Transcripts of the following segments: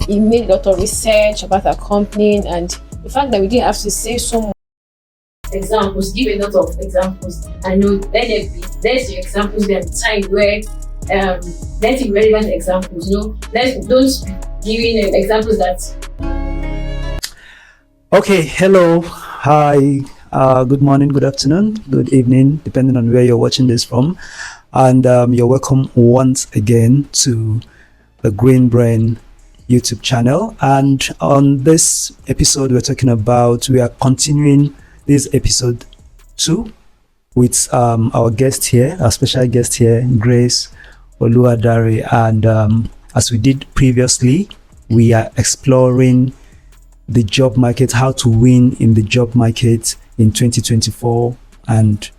He made a lot of research about our company, and the fact that we didn't have to say so much examples, give a lot of examples. I know there's the examples there at the time where let's be relevant examples. Let's don't giving examples that. Okay, hello, hi, good morning, good afternoon, good evening, depending on where you're watching this from. And you're welcome once again to the Green Brain YouTube channel. And on this episode, we are continuing this episode 2 with our guest here, our special guest here, Grace Oluwadare. And as we did previously, we are exploring the job market, how to win in the job market in 2024 and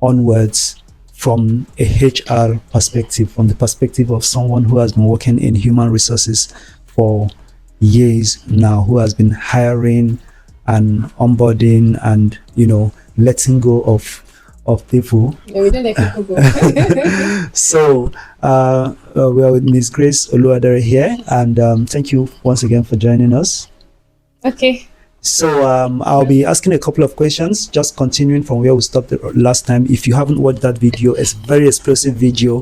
onwards from a HR perspective, from the perspective of someone who has been working in human resources for years now, who has been hiring and onboarding and, letting go of people. Yeah, we don't let people go. So we are with Ms. Grace Oluwadare here, and thank you once again for joining us. Okay. So I'll be asking a couple of questions, just continuing from where we stopped the last time. If you haven't watched that video, it's a very explosive video.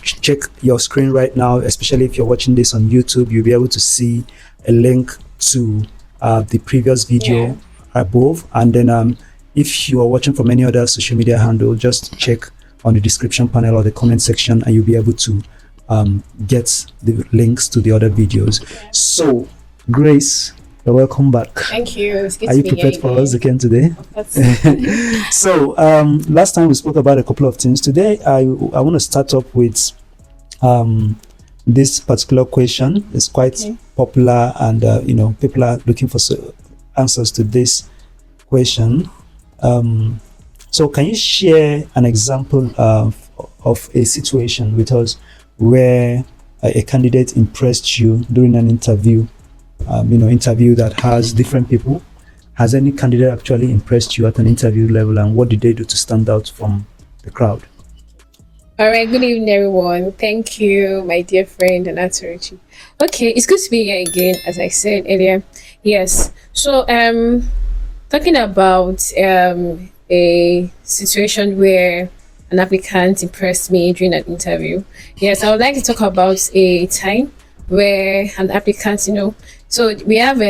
Check your screen right now, especially if you're watching this on YouTube. You'll be able to see a link to the previous video above. And then if you are watching from any other social media handle, just check on the description panel or the comment section, and you'll be able to get the links to the other videos. So, Grace, welcome back. Thank you. It's good Are to you be prepared here for again. us again today? So last time we spoke about a couple of things. Today I want to start up with this particular question. It's quite popular, and people are looking for answers to this question. So can you share an example of a situation with us where a candidate impressed you during an interview? Interview that has different people. Has any candidate actually impressed you at an interview level, and what did they do to stand out from the crowd? All right, good evening, everyone. Thank you, my dear friend Anaturuchi. Okay, it's good to be here again, as I said earlier. Yes. So, talking about a situation where an applicant impressed me during an interview. Yes, I would like to talk about a time where an applicant, so we have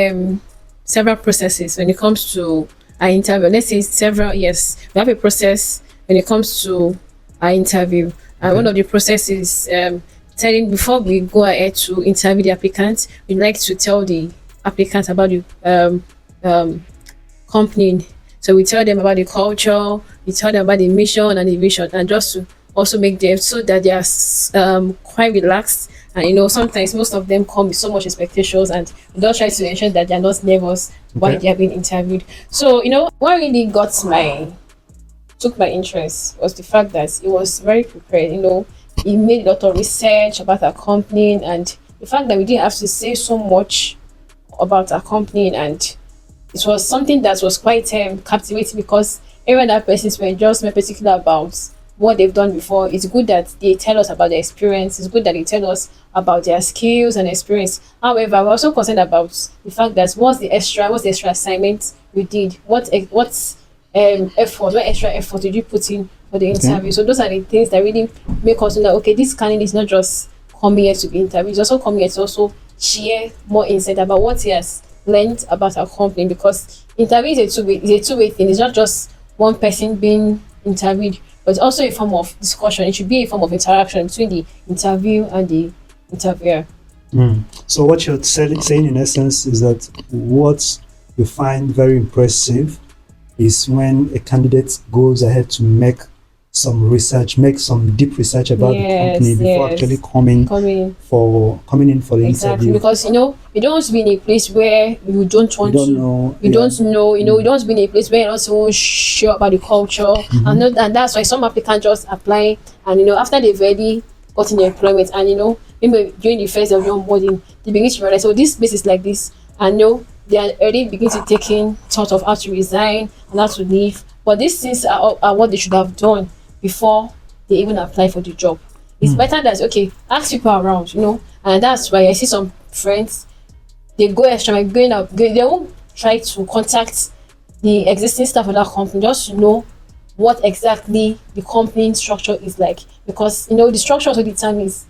several processes when it comes to our interview. Let's say we have a process when it comes to our interview. And one of the processes telling before we go ahead to interview the applicant, we'd like to tell the applicant about the company. So we tell them about the culture, we tell them about the mission and the vision, and just to also make them so that they are quite relaxed. And sometimes most of them come with so much expectations, and we don't try to ensure that they're not nervous while they are being interviewed. So what really took my interest was the fact that it was very prepared. He made a lot of research about our company, and the fact that we didn't have to say so much about our company, and it was something that was quite captivating, because every other persons were just very particular about what they've done before. It's good that they tell us about their experience. It's good that they tell us about their skills and experience. However, we're also concerned about the fact that what's the extra assignment we did? What extra effort did you put in for the interview? So those are the things that really make us know that, okay, this candidate is not just coming here to be interviewed, he's also coming here to also share more insight about what he has learned about our company, because interview is a two-way thing. It's not just one person being interviewed, but it's also a form of discussion. It should be a form of interaction between the interview and the interviewer. So what you're saying in essence is that what you find very impressive is when a candidate goes ahead to make some deep research about the company before actually coming in for the interview. Because you don't want to be in a place where you don't want to know. You don't want to be in a place where you're not so sure about the culture, and that's why some applicants just apply, and after they've already gotten their employment, and maybe during the first of your onboarding, they begin to realize, so this place is like this, and they are already beginning to taking thought of how to resign and how to leave. But these things are what they should have done before they even apply for the job. It's better that, okay, ask people around, and that's why I see some friends, they go extra mile, going out, they won't try to contact the existing staff of that company just to know what exactly the company structure is like, because the structure also determines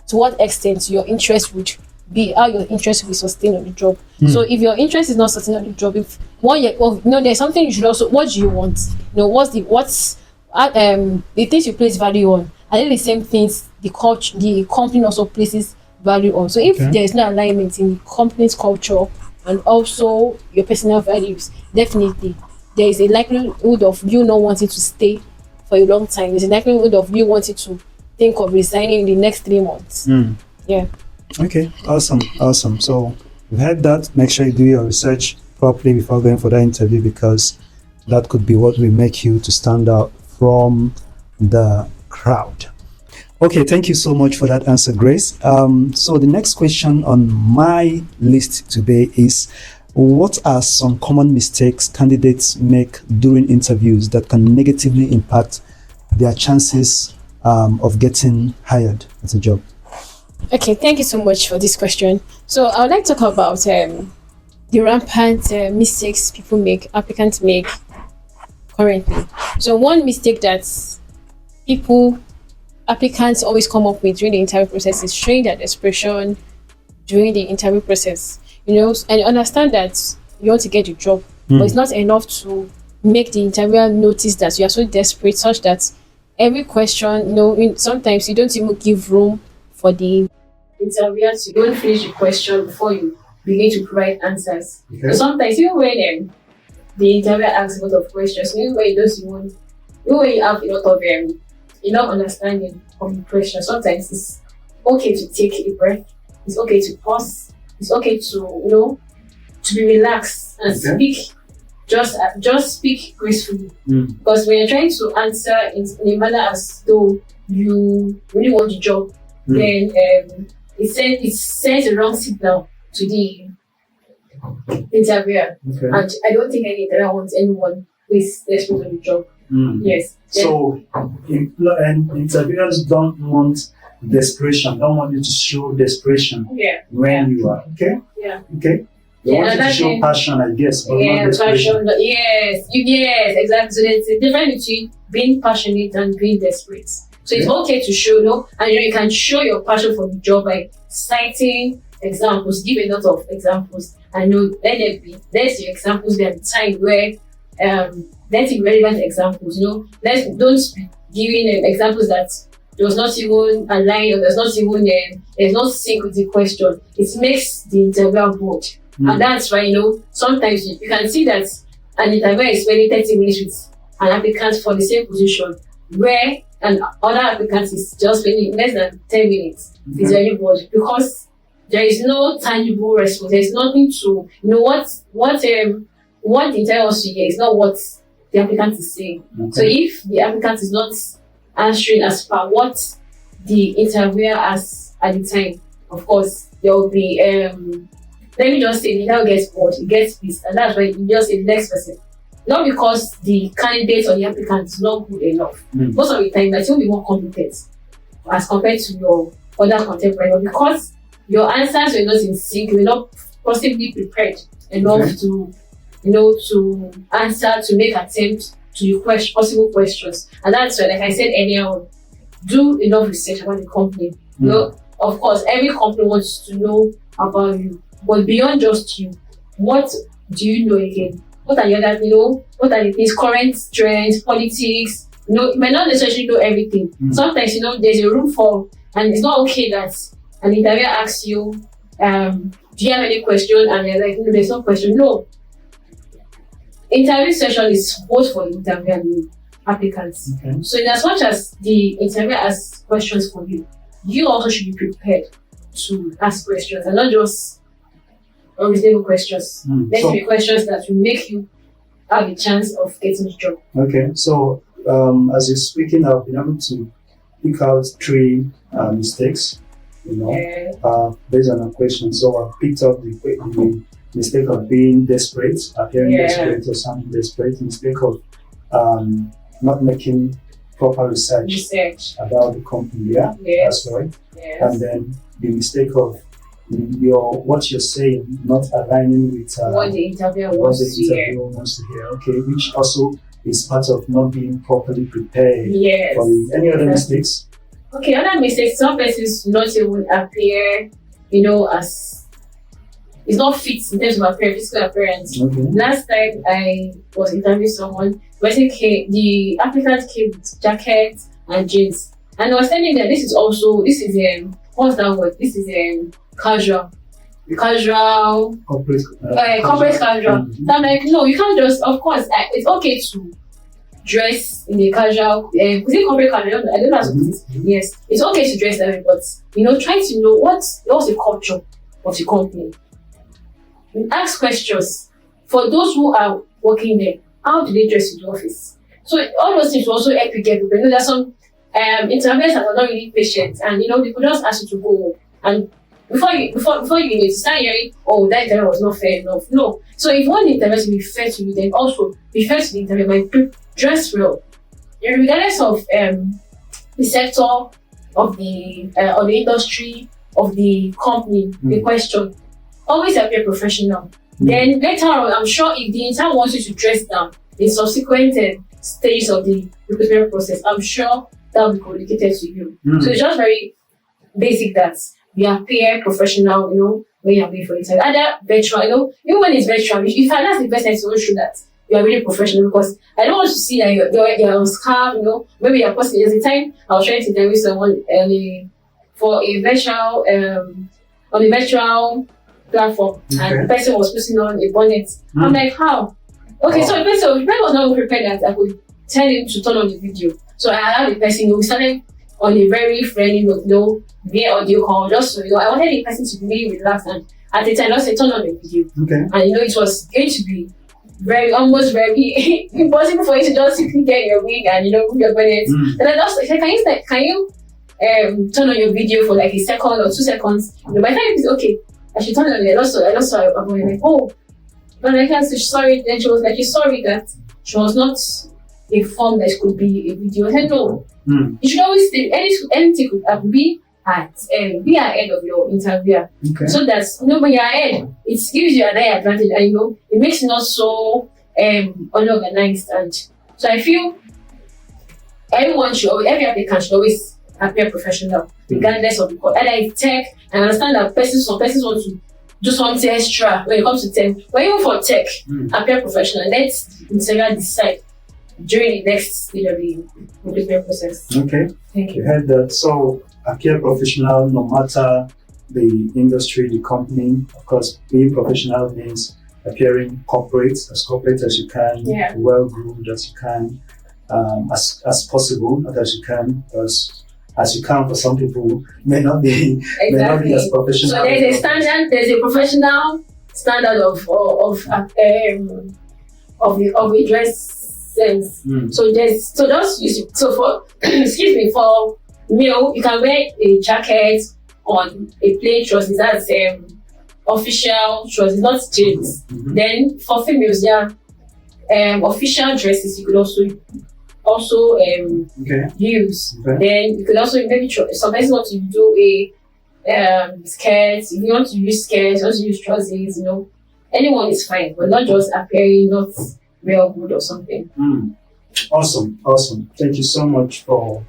to what extent your interest would be, how your interest will be sustained on the job. So if your interest is not sustained on the job, if one year, well, there's something you should also, what do you want? The things you place value on, are they the same things the company also places value on? So if there is no alignment in the company's culture and also your personal values, definitely there is a likelihood of you not wanting to stay for a long time. There's a likelihood of you wanting to think of resigning in the next 3 months. Yeah. Okay, awesome. So you've heard that. Make sure you do your research properly before going for that interview, because that could be what will make you to stand out from the crowd. Okay, thank you so much for that answer, Grace. So the next question on my list today is, what are some common mistakes candidates make during interviews that can negatively impact their chances of getting hired at a job? Okay, thank you so much for this question. So I would like to talk about the rampant mistakes applicants make currently. So one mistake that applicants always come up with during the interview process is showing their desperation during the interview process. And understand that you want to get the job, but it's not enough to make the interviewer notice that you are so desperate, such that every question, sometimes you don't even give room for the interviewer to go and finish the question before you begin to provide answers. Okay. So sometimes, even when the interviewer asks a lot of questions, even when you have a lot of enough understanding of the question, sometimes it's okay to take a breath. It's okay to pause. It's okay to be relaxed and speak. Just speak gracefully. Because when you're trying to answer in a manner as though you really want the job, then it sends a wrong signal to the interviewer. Okay. And I don't think any interviewer wants anyone who is desperate on the job. Yes. So interviewers don't want desperation, don't want you to show desperation when you are okay. Yeah. Okay. They want you to show passion, I guess, but not desperation. Passion. Yes, exactly. So there's a difference between being passionate and being desperate. So it's okay to show, and you can show your passion for the job by citing examples, give a lot of examples, and let the examples be at the time where let's be relevant examples. Don't be giving examples that does not even align or there's not sync with the question. It makes the interviewer bored. And that's why, sometimes you can see that an interviewer is spending 30 minutes with an applicant for the same position, where an other applicant is just spending less than 10 minutes. It's very bored because there is no tangible response. There's nothing to, what the interviewer wants to hear is not what the applicant is saying. Okay. So if the applicant is not answering as per what the interviewer asks at the time, of course, there will be, let me just say, the interviewer gets bored, he gets pissed, and that's why you just say the next person. Not because the candidate or the applicant is not good enough. Most of the time, that you'll be more competent as compared to your other contemporary, but because your answers were not in sync, you were not possibly prepared enough to answer, to make attempts to your possible questions. And that's why, like I said earlier on, do enough research about the company. Of course, every company wants to know about you, but beyond just you, what do you know again? What are the other, what are the things, current trends, politics? You might not necessarily know everything. Sometimes, there's a room for, and it's not okay that an interviewer asks you, do you have any question? And they're like, no, there's no question. No. Interview session is both for the interviewer and the applicants. Okay. So in as much as the interviewer asks questions for you, you also should be prepared to ask questions and not just unreasonable questions. Let's be questions that will make you have a chance of getting the job. Okay, so as you're speaking, I've been able to pick out 3 mistakes, based on a question. So I picked up the mistake of being desperate, appearing desperate or sounding desperate, mistake of not making proper research about the company. That's right. Yes. And then the mistake of what you're saying not aligning with what the interviewer what wants the to hear. interviewer wants to hear. Okay, which also is part of not being properly prepared Yes. for it. Any other mistakes? Okay, other mistakes. Some persons do not even appear, as it's not fit in terms of appearance, physical appearance. Okay. Last time I was interviewing someone, the applicant came with jacket and jeans, and I was telling them this is what's that word? This is casual. Corporate Corporate casual. Mhm. So I'm like, no, you can't just. Of course, it's okay to dress in a casual. Is it corporate casual? I don't know how to put it. Yes, it's okay to dress that way, but try to know what's the culture of the company. You ask questions for those who are working there. How do they dress in the office? So all those things will also help you get prepared. There are some interviewers that are not really patient, and they could just ask you to go and before you start hearing, oh, that interview was not fair enough. No. So if one interview to be fair to you, then also be fair to the interview by dress well. Regardless of the sector of the or the industry of the company, the question, always appear professional. Then later on, I'm sure if the intern wants you to dress down in subsequent stages of the recruitment process, I'm sure that will be communicated to you. So it's just very basic that you appear professional, when you're going for interview. Either virtual, even when it's virtual, if that's the best time to show that you are really professional, because I don't want to see that you're on scarf, maybe you're posting. There's a time I was trying to interview someone for a virtual on a virtual platform, and the person was putting on a bonnet. I'm like, how? Okay, so the person was not prepared that I could tell him to turn on the video. So I allowed the person, we started on a very friendly note, via audio call, just so I wanted the person to be really relaxed, and at the time I said turn on the video. Okay. And it was going to be almost very impossible for you to just simply get your wig and move your bonnet. And I just said, can you turn on your video for like a second or 2 seconds? By the time it's okay, I should turn on it. I just saw a bonnet, like, oh, but I can't say sorry. Then she was like, she's sorry that she was not informed that it could be a video. I said no. You should always say anything could be ahead of your interviewer, so that when you're ahead, it gives you another advantage, and it makes it not so unorganized. And so I feel every applicant should always appear professional, regardless of the course. Either it's tech, I understand that some persons want to do something extra when it comes to tech, but even for tech, appear professional. Let the interviewer decide during the next stage of the recruitment process. Okay. Thank you. You heard that. So appear professional no matter the industry, the company. Of course, being professional means appearing corporate as you can, well groomed as you can, as possible, not as you can, because as you can for some people may not be as professional. So there's a standard, there's a professional standard of the dress sense. So just use it. So for for male, you can wear a jacket on a plain trousers. That's official trousers, not jeans. Then for females, official dresses you could also use. Then you could also maybe some person want to do a skirt. If you want to use skirts, you want to use trousers, anyone is fine, but not just appearing not real good or something. Awesome. Thank you so much for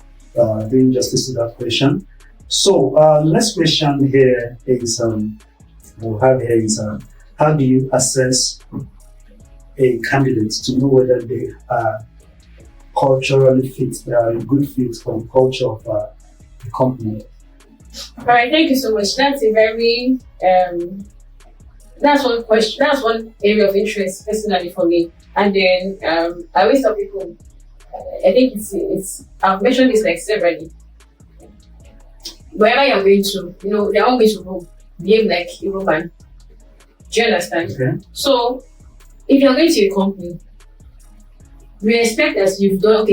doing justice to that question. So next question here is how do you assess a candidate to know whether they are culturally fit, they are a good fit for the culture of the company? All right, thank you so much. That's a very that's one question. That's one area of interest personally for me. And then I always tell people, I think it's I've mentioned this like severally. Wherever you're going to, they're all going to behave like a Roman. Do you understand? Okay. So if you're going to a company, we expect that you've done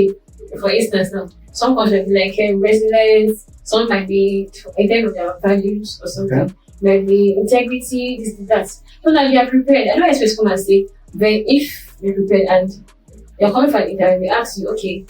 for instance now, some countries like resilience, some might be in terms of their values or something, might be integrity, this and that. So now you are prepared. I don't expect to come and say, but if you're prepared and you're coming for an interview, we ask you,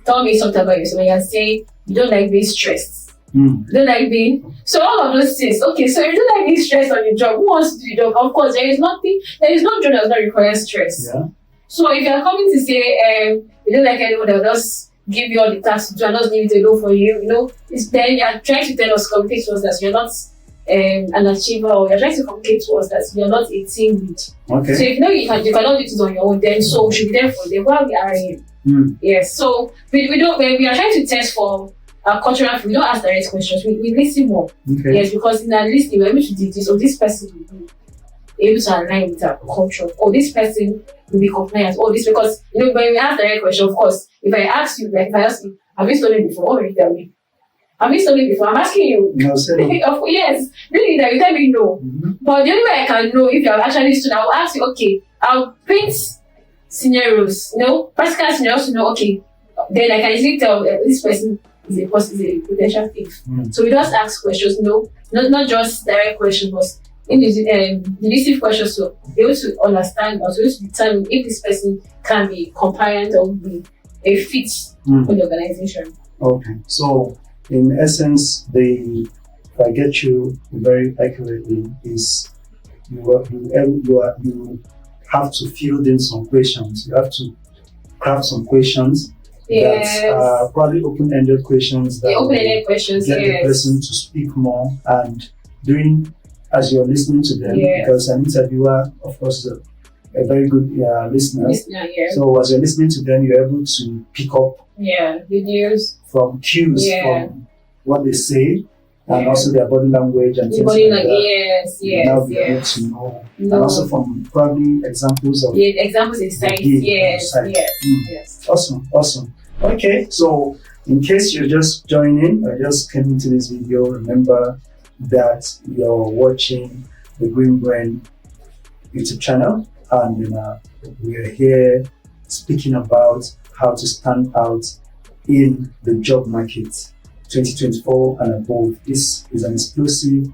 tell me something about yourself, and you say you don't like being stressed. Mm. Don't like being so all of those things. Okay, so if you don't like being stressed on your job, who wants to do the job? Of course, there is no job that does not require stress. Yeah. So if you're coming to say you don't like anyone that will just give you all the tasks to do and just leave it alone for you, it's then you're trying to tell us, communicate to us that you're not an achiever, or you're trying to communicate to us that you're not a team lead. Okay. So if you cannot do it on your own, then so we should be there for them while we are here. Mm. Yes. So we don't when we are trying to test for cultural fit, we don't ask direct questions. We listen more. Okay. Yes, because in our listening we're able to do this, or this person will be able to align with our culture, or this person will be compliant, or this, because when we ask direct question, of course, if I ask you, like if I ask you, have you stolen before? What will you tell me? Have you stolen before? I'm asking you. No, Yes. Really, that you tell me no. Mm-hmm. But the only way I can know if you have actually stolen, I will ask you, okay, I'll paint scenarios, practical scenarios to know, okay, then I can easily tell this person is a potential thief. Mm. So we just ask questions, not just direct questions, but in the deductive questions, so be able to understand or to be able to determine if this person can be compliant or be a fit for the organization. Okay, so in essence, if I get you very accurately, is you have to field in some questions. You have to craft some questions that are probably open-ended questions that open-ended questions, get the person to speak more, and as you're listening to them, because an interviewer, of course, is a very good listener. So as you're listening to them, you're able to pick up videos from cues from what they say, and also their body language and things like that. Now be able to know, and also from probably examples of examples in science. Yes. Awesome. Okay, so in case you're just joining or just came into this video, remember that you're watching the Green Brain YouTube channel, and we're here speaking about how to stand out in the job market 2024 and above. This is an exclusive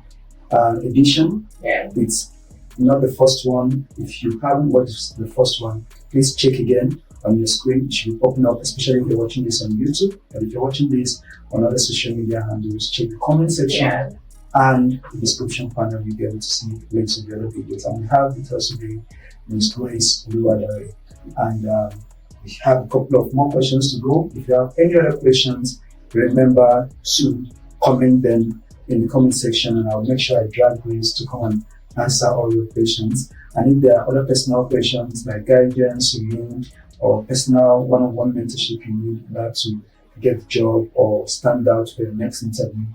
edition. It's not the first one. If you haven't watched the first one, please check again on your screen. It should open up, especially if you're watching this on YouTube, and if you're watching this on other social media handles, check the comment section and the description panel. You'll be able to see links to the other videos. And we have with us today Ms. Grace Oluwadare, and we have a couple of more questions to go. If you have any other questions, remember to comment them in the comment section, and I'll make sure I drag Grace to come and answer all your questions. And if there are other personal questions like guidance you need, or personal one-on-one mentorship you need to get the job or stand out for your next interview,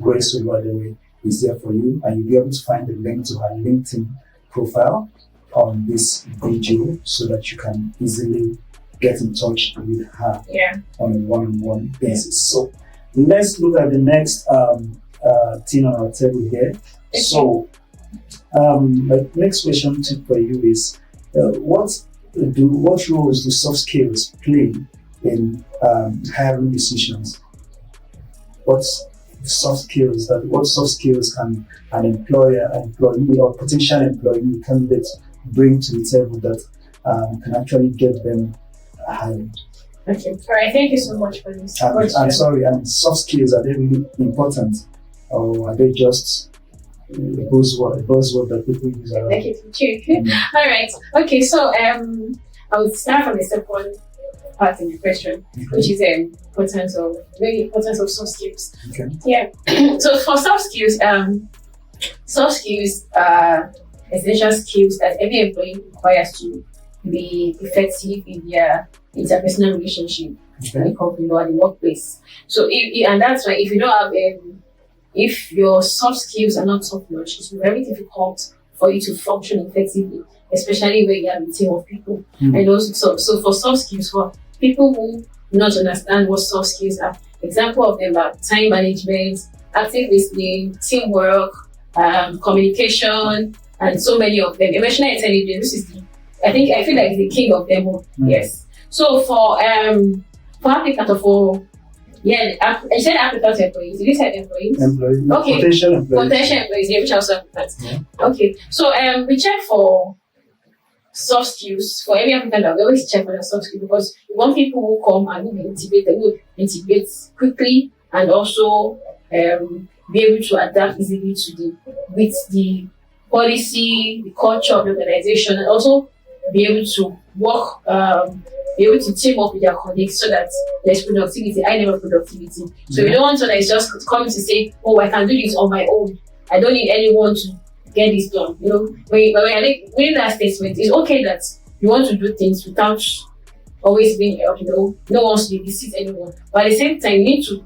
Grace Oluwadare is there for you, and you'll be able to find the link to her LinkedIn profile on this video so that you can easily get in touch with her on a one-on-one basis. So let's look at the next thing on our table here. So the next question for you is what roles do soft skills play in hiring decisions? What soft skills can an employee, or potential employee candidate bring to the table that can actually get them hired? Okay. All right. Thank you so much for this. I'm sorry. And soft skills, are they really important, or are they just a buzzword that people use around? All right. Okay. So I will start from the second part of the question, which is importance of soft skills. Okay. Yeah. So for soft skills are essential skills that every employee requires to be effective in their interpersonal relationship in the company or the workplace. So and that's why if you don't have if your soft skills are not top notch, it's very difficult for you to function effectively, especially when you have a team of people. And also, so for soft skills, for people who do not understand what soft skills are, example of them are time management, active listening, teamwork, communication, and so many of them. Emotional intelligence, this is I feel like the king of them all. Yes. So for applicant I said applicant employees. Did you say employees? Okay. Potential employees, which are also applicants. Okay. So we check for soft skills for every applicant. We always check for the soft skills because we want people who come and who will integrate quickly, and also be able to adapt easily to the policy, the culture of the organization, and also be able to work, be able to team up with their colleagues so that there's productivity, high level productivity. So you don't want someone that is just coming to say, oh, I can do this on my own. I don't need anyone to get this done. When you're making that statement, it's okay that you want to do things without always being helped. No one wants to visit anyone. But at the same time, you need to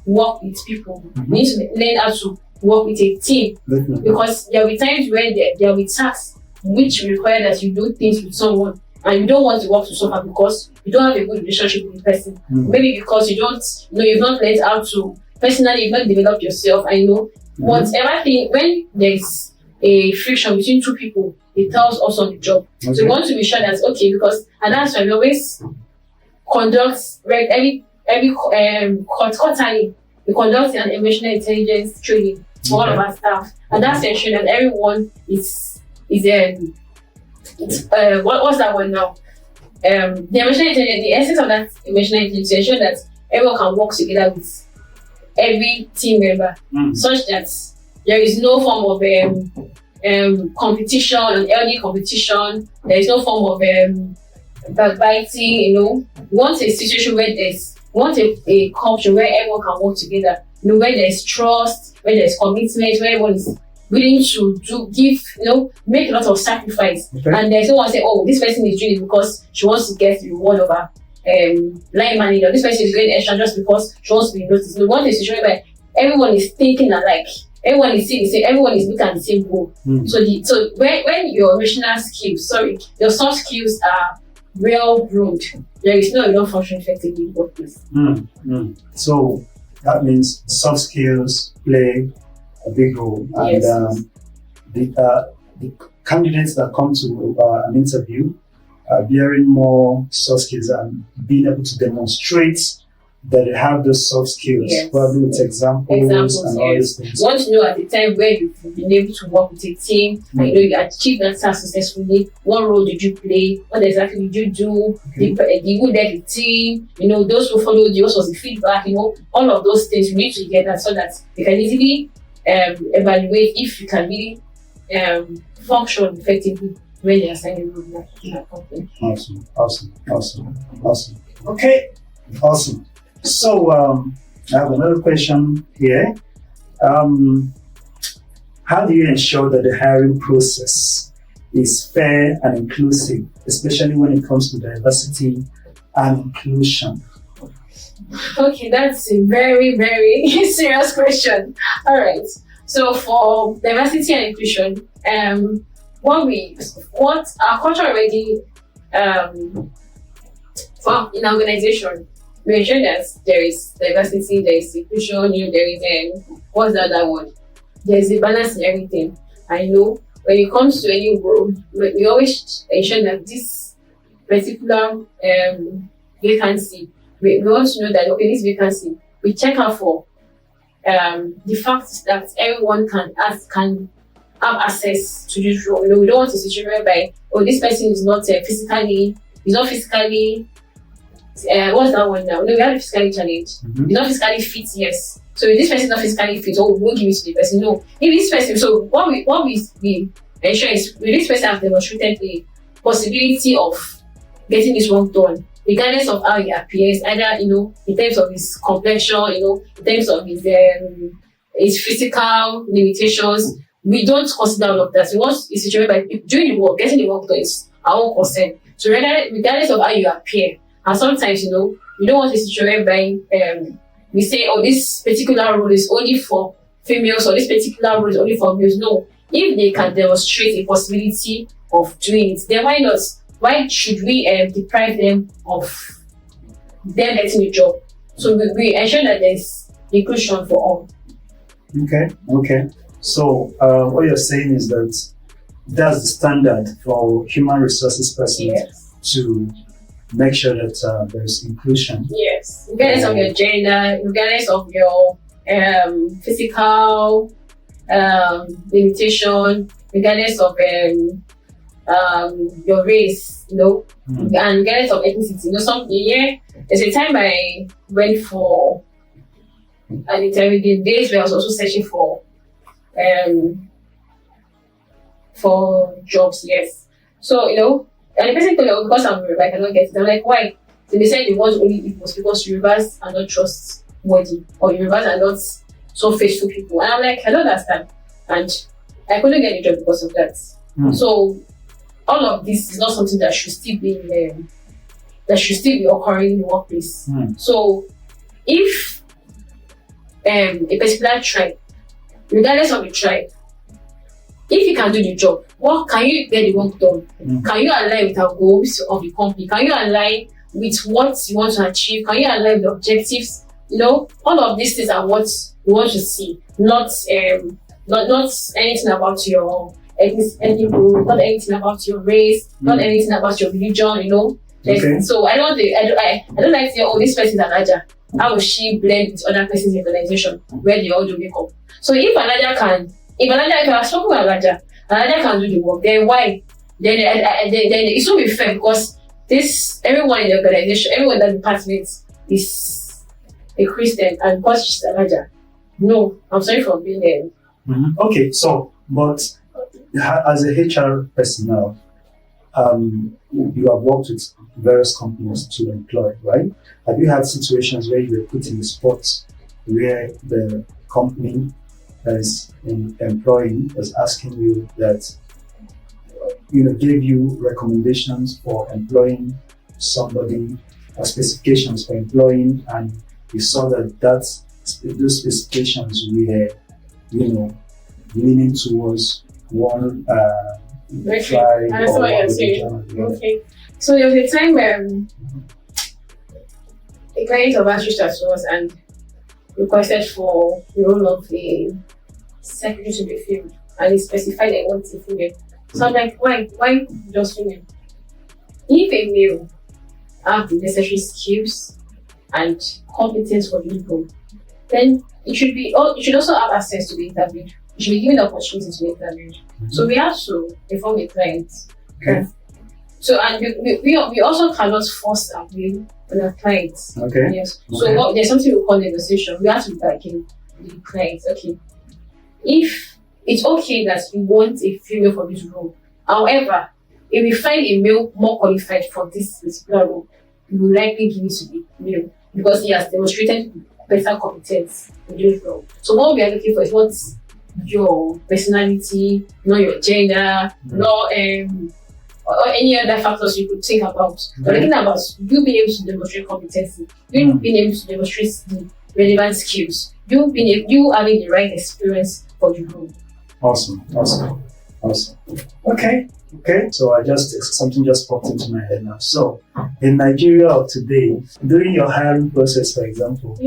work with people. You need to learn how to work with a team. Definitely. Because there will be times where there will be tasks which require that you do things with someone and you don't want to work to suffer because you don't have a good relationship with the person. Maybe because you've not learned how to personally, you've not developed yourself. Whatever thing, when there's a friction between two people, it tells us on the job. Okay. So we want to be sure that's okay, because and that's why we always conduct quarterly. We conduct an emotional intelligence training for all of our staff, and that's to ensure that everyone is what's that one now? The emotional intelligence, the essence of that emotional intelligence, to ensure that everyone can work together with every team member, such that there is no form of competition, unhealthy competition. There is no form of backbiting. We want a situation where we want a culture where everyone can work together. Where there's trust, where there's commitment, where everyone is willing to make a lot of sacrifice. Okay. And there's no one say, oh, this person is doing it because she wants to get the reward of her line manager. This person is doing extra just because she wants to be noticed. We want a situation where everyone is thinking alike. Everyone is seeing the same. Everyone is looking at the same goal. So when your emotional skills, your soft skills are well groomed, there is no enough function effectively in workplace. So that means soft skills play a big role, and yes. The candidates that come to an interview bearing more soft skills and being able to demonstrate that they have those soft skills, yes. Probably with examples and all these things. You want to know at the time where you've been able to work with a team, and you achieved that task successfully. What role did you play? What exactly did you do? Okay. Who led the team? Those who followed you, what was the feedback? All of those things you need to get that so that you can easily evaluate if you can really function effectively when you're assigning role in a company. Awesome. Okay, awesome. So I have another question here. How do you ensure that the hiring process is fair and inclusive, especially when it comes to diversity and inclusion? Okay, that's a very, very serious question. All right. So for diversity and inclusion, what our culture already for in our organization, we ensure that there is diversity, there is inclusion, there is what's the other one? There's a balance in everything. I know when it comes to any role, we always ensure that this particular vacancy, we want to know that okay, this vacancy, we check out for the fact that everyone can have access to this role. We don't want a situation whereby this person is not physically what's that one now? No, we have physically challenged. He's not physically fit, yes. So if this person is not physically fit, we won't give it to the person. No. If this person, so what we ensure is will this person have demonstrated the possibility of getting this work done, regardless of how he appears, either in terms of his complexion, in terms of his physical limitations. We don't consider all of that. We want a situation by doing the work, getting the work done is our own concern. So regardless of how you appear, and sometimes we don't want a situation whereby we say, this particular role is only for females or this particular role is only for males. No, if they can demonstrate a possibility of doing it, then why not? Why should we deprive them of them getting a job? So we ensure that there's inclusion for all. Okay. So what you're saying is that that's the standard for human resources person, yes, to make sure that there's inclusion. Yes, regardless of your gender, regardless of your physical limitation, regardless of your race, and regardless of ethnicity. There's a time I went for and the days where I was also searching um for jobs, yes. So, and the person told me, "Oh, because I'm Yoruba, I cannot get it." I'm like, why? So they said it was only it was because Yorubas are not trustworthy or Yorubas are not so faithful people. And I'm like, I don't understand. And I couldn't get a job because of that. So all of this is not something that should still be occurring in the workplace. So if a particular tribe, regardless of the tribe, if you can do the job, what can you get the work done? Can you align with our goals of the company? Can you align with what you want to achieve? Can you align with the objectives? All of these things are what we want to see, not anything about your ethnic group, not anything about your race, not anything about your religion. Okay. So I don't like to say, oh, this person is Alaja. How will she blend with other persons in the organization where they all do makeup? So if Alaja can, if I have spoken with Alaja can do the work, then why? Then it's not be fair because everyone in the organization, everyone in that department is a Christian and because she's Alaja. No, I'm sorry for being there. Okay, so but as a HR personnel, you have worked with various companies to employ, right? Have you had situations where you were put in a spot where the company that is employing was asking you that, gave you recommendations for employing somebody, specifications for employing, and you saw that those specifications were, leaning towards one tribe That's or what you're saying. Okay. So there was a time a client of ours reached out to us and requested for the role of a secretary to be filled, and he specified they want a female. So I'm like, why just female? If a male have the necessary skills and competence for the role, then it should also have access to be interviewed. You should be given the opportunity to be interviewed. So we have to inform the client. Okay. So and we also cannot force our will on our clients. Okay. Yes. So there's something we call negotiation. We have to be bargain with the clients. Okay. If it's okay that you want a female for this role, however, if we find a male more qualified for this particular role, we will likely give it to the male because he has demonstrated better competence in this role. So what we are looking for is not your personality, not your gender, not or any other factors you could think about. We're looking about you being able to demonstrate competency, you being able to demonstrate the relevant skills, you having the right experience for the role. Awesome. Okay. So something just popped into my head now. So in Nigeria of today, during your hiring process, for example,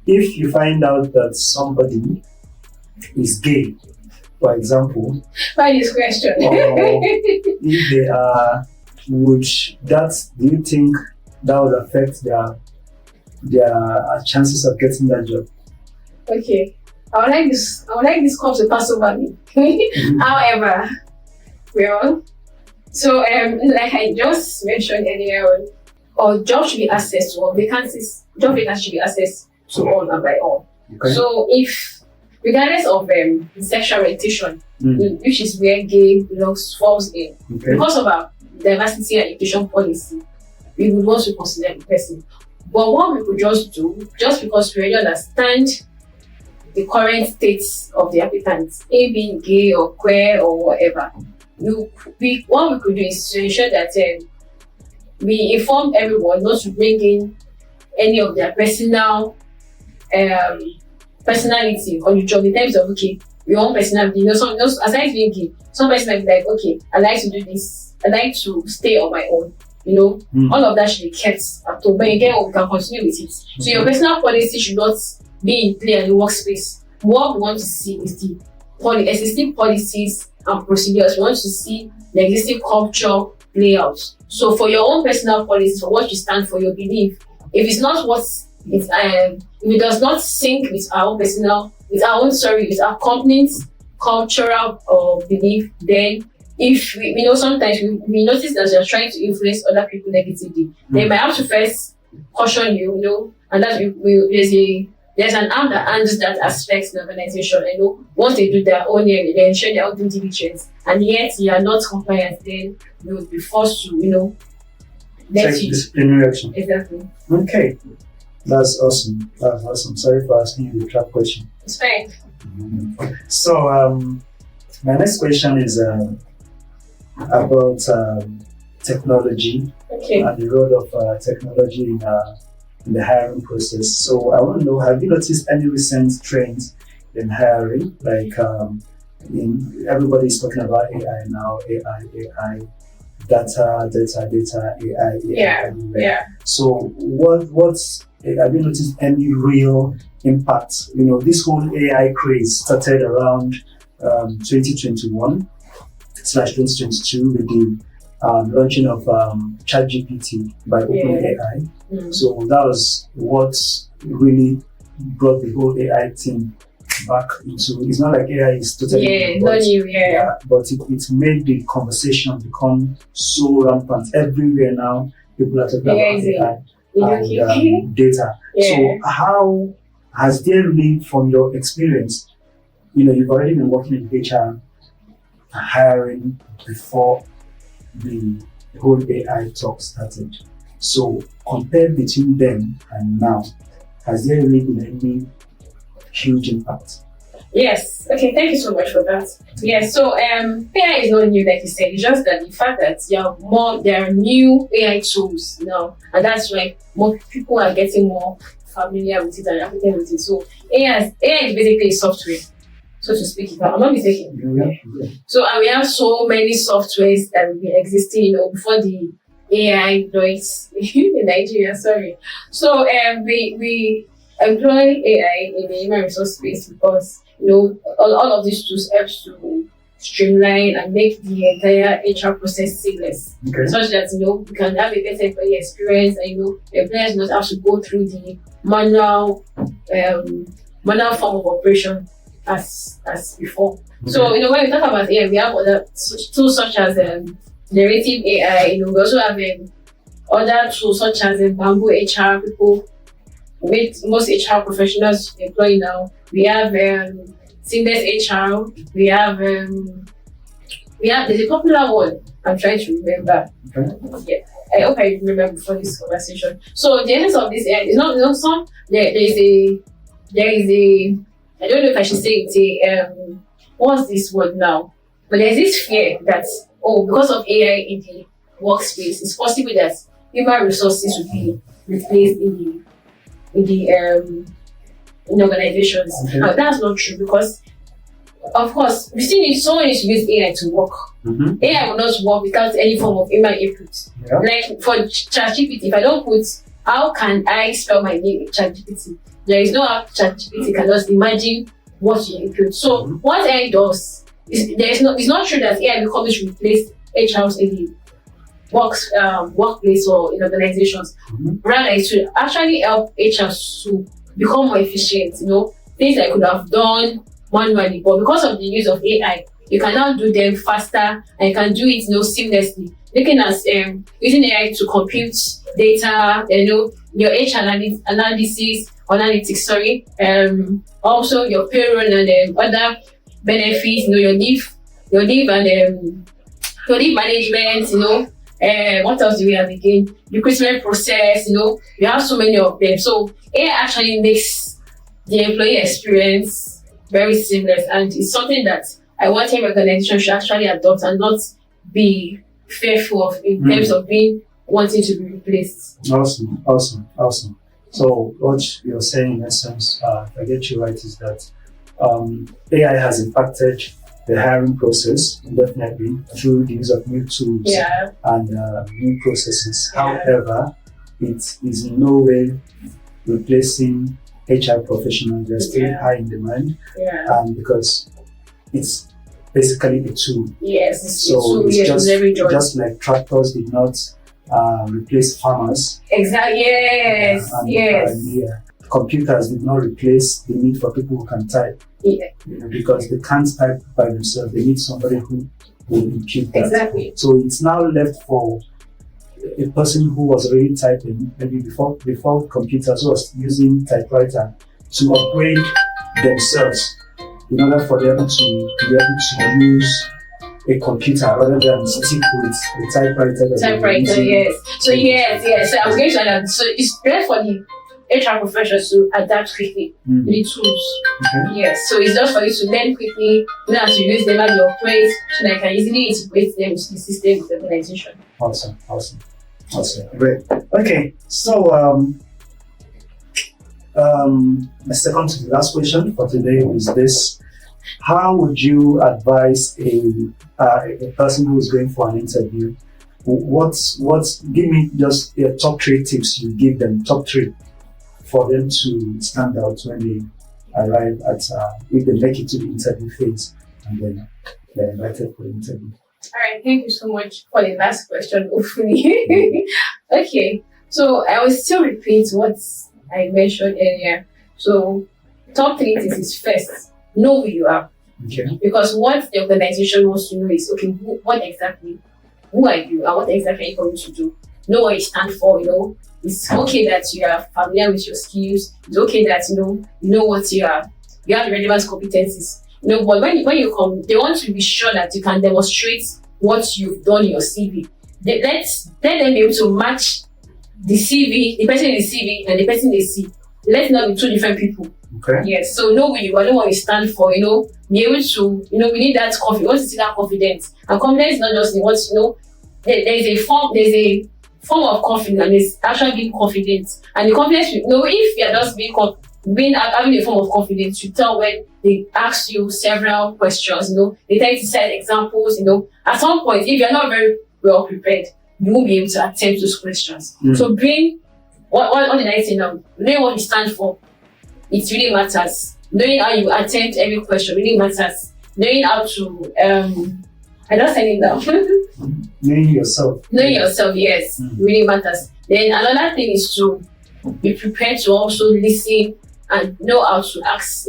if you find out that somebody is gay, for example, why this question? or if they are, do you think that would affect their chances of getting that job? Okay, I would like this call to pass over me. However, so like I just mentioned earlier on, or job should be accessed to all vacancies. Job vacancies should be accessed to all and by all. Okay. So if regardless of sexual orientation, which is where gay falls in, because of our diversity and inclusion policy, we would want to consider the person. But what we could just do, just because we already understand the current state of the applicants, being gay or queer or whatever, what we could do is to ensure that we inform everyone not to bring in any of their personality on the job in terms of, okay, we want personality. Aside being gay, some person might be like, okay, I like to do this, I like to stay on my own. All of that should be kept at home. But again, we can continue with it. So your personal policy should not be in play in the workspace. What we want to see is the existing policies and procedures. We want to see the existing culture play out. So for your own personal policies, for what you stand for, your belief, if it's not if it does not sync with with our company's cultural belief, then if we know sometimes we notice that you're trying to influence other people negatively, they might have to first caution you, and that there's there's an arm that handles that aspect in the organization. Once they do their own, they ensure their own due diligence, and yet you are not compliant, then you will be forced to, let you. Disciplinary action. Exactly. Okay. That's awesome. That's awesome. Sorry for asking you the trap question. It's fine. So, my next question is about technology and the role of technology in the hiring process. So, I want to know, have you noticed any recent trends in hiring? Like, everybody is talking about AI now, AI, data, AI. Yeah. So, what's have you noticed any real impact? This whole AI craze started around 2021 / 2022 with the launching of ChatGPT by OpenAI. So that was what really brought the whole AI thing back into. It's not like AI is totally new, but it made the conversation become so rampant everywhere now. People are talking about AI and data. So how has there really, from your experience, you've already been working in HR hiring before the whole AI talk started. So compare between then and now, has there really been any huge impact? Yes. Okay, thank you so much for that. Yes, so AI is not new, like you said. It's just that the fact that there are new AI tools now, and that's why more people are getting more familiar with it and affiliated with it. So AI is basically software, so to speak. If I'm not mistaken. Yeah. So we have so many softwares that will be existing, before the AI noise in Nigeria. Sorry. So we employ AI in the human resource space because all of these tools help to streamline and make the entire HR process seamless, such that you can have a better employee experience, and the employers not have to go through the manual form of operation as before. So when we talk about AI, we have other tools such as generative AI. We also have other tools such as Bamboo HR. People with most HR professionals employ now. We have Seamless HR. We have there's a popular one I'm trying to remember. Yeah, I hope I remember before this conversation. So the essence of this is not some. There is a I don't know if I should say it. What's this word now? But there's this fear that because of AI in the workspace, it's possible that human resources will be replaced in organizations. Now, that's not true, because of course we still need someone to use AI to work. AI will not work without any form of human input. Like for ChatGPT, if I don't put, how can I spell my name in ChatGPT? There is no how ChatGPT can just imagine what you input. So what AI does is it's not true that AI will come to replace HRs in the workplace or in organizations. Rather, it will actually help HRs to become more efficient. Things I could have done manually, but because of the use of AI, you can now do them faster, and you can do it seamlessly. Looking at using AI to compute data, your HR analytics, also your payroll and other benefits, your leave and your leave management, what else do we have again? Recruitment process, you have so many of them. So AI actually makes the employee experience very seamless, and it's something that I want every organization should actually adopt and not be fearful of in terms of wanting to be replaced. Awesome. So what you're saying in essence, if I get you right, is that AI has impacted the hiring process definitely through the use of new tools and new processes. However, it is in no way replacing HR professionals. They're still high in demand, because it's basically a tool. Yes, so it's just like tractors did not replace farmers. Exactly. Yes. Computers did not replace the need for people who can type. Because they can't type by themselves. They need somebody who will impute that. Exactly. So it's now left for a person who was already typing, maybe before computers, who was using typewriter, to upgrade themselves in order for them to be able to use a computer rather than stick with a typewriter. Typewriter, yes. So yes. So I was going to add that. So it's best for the HR professionals to adapt quickly with the tools. Okay. Yes. So it's just for you to learn quickly, learn how to use them, how they operate, so that you can easily integrate them into the system of the organization. Awesome. Great. Okay. So my second to the last question for today is this: how would you advise a person who is going for an interview? Give me just top 3 tips you give them, top 3 for them to stand out when they arrive at, if they make it to the interview phase and then they're invited for the interview. All right, thank you so much for the last question, hopefully. Okay, so I will still repeat what I mentioned earlier. So, top 3 things is first, know who you are. Okay. Because what the organization wants to know is, okay, who are you and what exactly are you going to do? Know what you stand for, It's okay that you are familiar with your skills. It's okay that, you know what you have the relevant competencies. But when you come, they want to be sure that you can demonstrate what you've done in your CV. Let them be able to match the CV, the person in the CV and the person they see. Let's not be 2 different people. Okay. Yes. So know who you are, know what you stand for, be able to, we need that confidence. We want to see that confidence. And confidence is not just in what, there's a form of confidence and it's actually being confident. And the confidence, if you're just having a form of confidence, you tell when they ask you several questions, they tend to set examples, at some point, if you're not very well prepared, you won't be able to attempt those questions. So bring, what did I say now? Knowing what you stand for, it really matters. Knowing how you attempt every question really matters. Knowing how to, I just said it now. Knowing yourself. Knowing yourself, yes, really matters. Then another thing is to be prepared to also listen and know how to ask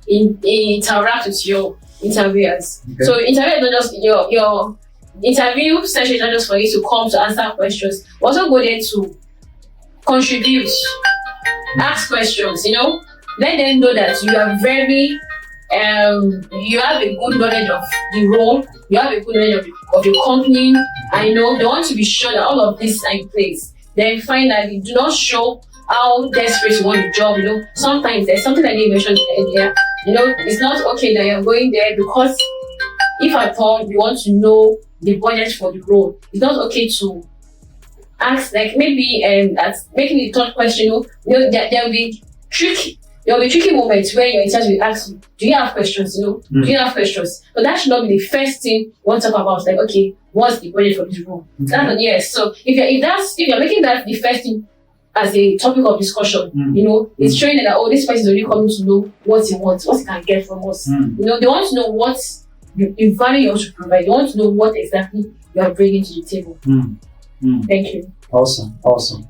interact with your interviewers. Okay. So interview is not just your interview session is not just for you to come to answer questions. Also go there to contribute, ask questions, let them know that you are very you have a good knowledge of the role, you have a good knowledge of your company, and they want to be sure that all of this are in place. Then finally, do not show how desperate you want the job. Sometimes there's something that you mentioned earlier. It's not okay that you're going there because if at all you want to know the budget for the role, it's not okay to ask, like maybe that's making the third question. There'll be tricky moments where your interview will ask you, do you have questions? Do you have questions? But that should not be the first thing you want to talk about. Like, okay, what's the budget for this role? Okay. Yes. So if you're making that the first thing as a topic of discussion, it's showing that this person is already coming to know what he wants, what he can get from us. They want to know what the value you want to provide. They want to know what exactly you are bringing to the table. Thank you. Awesome.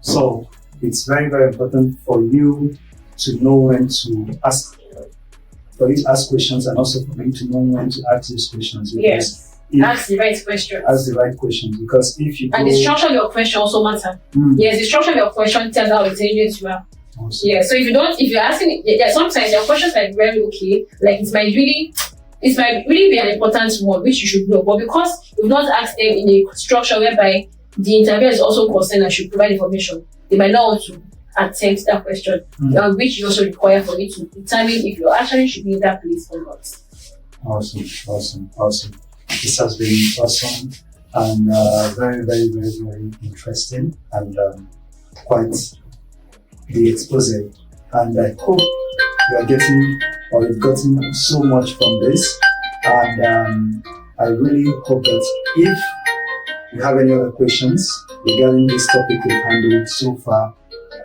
So it's very, very important for you to know when to ask questions, and also for you to know when to ask these questions. Yes. Ask the right questions. Ask the right questions, because if you and the structure of your question also matter. Yes, the structure of your question tells how intelligent you are. Awesome. Yeah. So if you're asking, sometimes your questions are very okay. Like it might really be an important one which you should know, but because you've not asked them in a structure whereby the interviewer is also concerned and should provide information, they might not want to attempt that question, which is also required for you to determine if you actually should be in that place or not. Awesome. This has been awesome and very, very, very, very interesting and quite the expose. And I hope you are getting or you've gotten so much from this. And I really hope that if you have any other questions regarding this topic we've handled so far,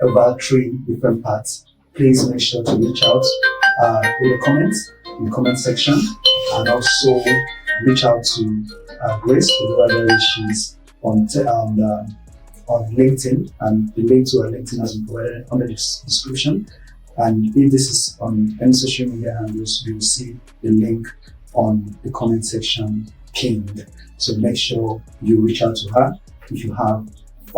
about 3 different parts, please make sure to reach out in the comment section, and also reach out to Grace, Oluwadare. She's on LinkedIn, and the link to her LinkedIn has been provided under the description. And if this is on any social media handles, you will see the link on the comment section pinned. So make sure you reach out to her if you have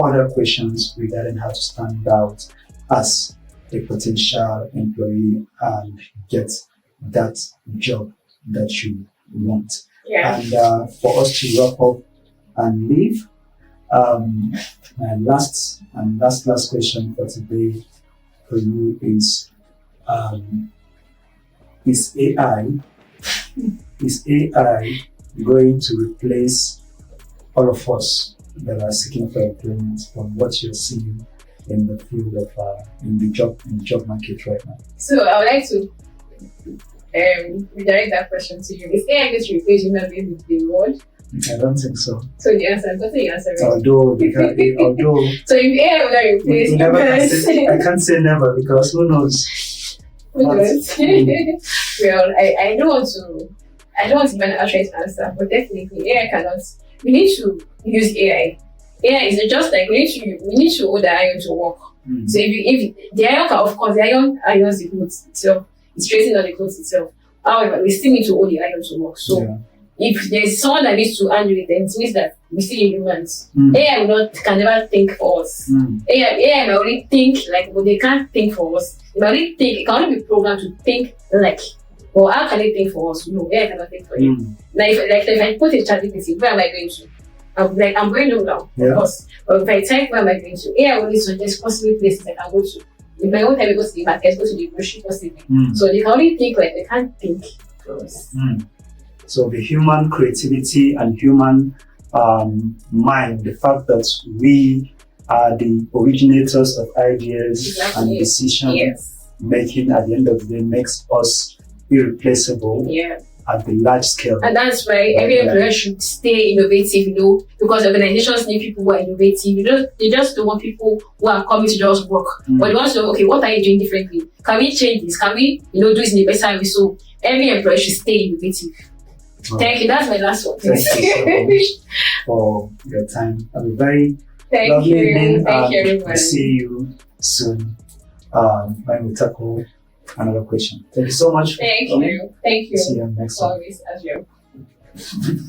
other questions regarding how to stand out as a potential employee and get that job that you want. Yeah. And for us to wrap up and leave, my last question for today for you um, is AI is AI going to replace all of us that are seeking for employment from what you're seeing in the field of in the job market right now? So I would like to redirect that question to you. Is AI going to replace human beings with the world? I don't think so. So the answer, what's the answer? Right? Although so if AI will not replace we never can humans, say, I can't say never because who knows? who knows? Well, I don't want to give an outright answer, but definitely AI cannot. We need to use AI. AI is just like we need to hold the iron to work. So if the iron can, of course, the iron irons the clothes itself, it's tracing on the clothes itself. However, we still need to hold the iron to work. So if there's someone that needs to handle it, then it means that we still need humans. AI can never think for us. AI may only think like, but they can't think for us. They may only think, it can only be programmed to think like, well, how can they think for us? No, AI cannot think for you. If I put a chat GPT, where am I going to? I'm going home now, of course. But if I type where am I going to, AI will only suggest possible places I can go to. In my own time, I go to the market, go to the grocery possibly. So they can only think like they can't think for us. So the human creativity and human mind, the fact that we are the originators of ideas and decision making at the end of the day makes us irreplaceable at the large scale. And that's why every employer should stay innovative, because organizations need people who are innovative. They just don't want people who are coming to just work. But they want to know, okay, what are you doing differently? Can we change this? Can we, do this in a better way? So every employer should stay innovative. Thank you. That's my last one. Thank you so much for your time. Have a very lovely evening. Thank you, everyone. We'll see you soon when we tackle another question. Thank you so much. Thank you. See you next time. Always, as you.